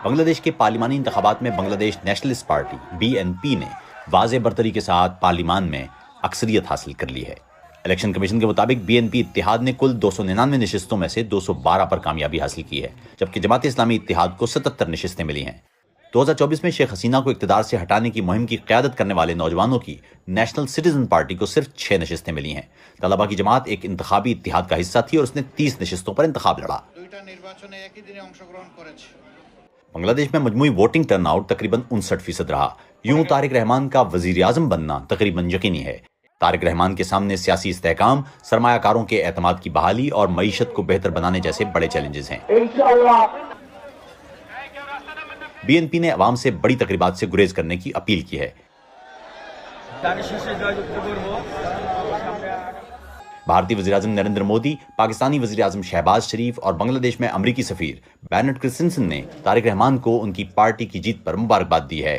بنگلہ دیش کے پارلیمانی انتخابات میں بنگلہ دیش نیشنلسٹ پارٹی BNP نے واضح برتری کے ساتھ پارلیمان میں اکثریت حاصل کر لی ہے۔ الیکشن کمیشن کے مطابق BNP اتحاد نے کل 299 نشستوں میں سے 212 پر کامیابی حاصل کی ہے، جبکہ جماعت اسلامی اتحاد کو 77 نشستیں ملی ہیں۔ 2024 میں شیخ حسینہ کو اقتدار سے ہٹانے کی مہم کی قیادت کرنے والے نوجوانوں کی نیشنل سٹیزن پارٹی کو صرف 6 نشستیں ملی ہیں۔ طلبہ کی جماعت ایک انتخابی اتحاد کا حصہ تھی اور اس نے 30 نشستوں پر انتخاب لڑا۔ بنگلہ دیش میں مجموعی ووٹنگ ٹرن آؤٹ تقریباً 59% رہا۔ یوں طارق رحمان کا وزیر اعظم بننا تقریباً یقینی ہے۔ طارق رحمان کے سامنے سیاسی استحکام، سرمایہ کاروں کے اعتماد کی بحالی اور معیشت کو بہتر بنانے جیسے بڑے چیلنجز ہیں۔ BNP نے عوام سے بڑی تقریبات سے گریز کرنے کی اپیل کی ہے۔ بھارتی وزیراعظم نریندر مودی، پاکستانی وزیراعظم شہباز شریف اور بنگلہ دیش میں امریکی سفیر بینٹ کرسٹنسن نے طارق رحمان کو ان کی پارٹی کی جیت پر مبارکباد دی ہے۔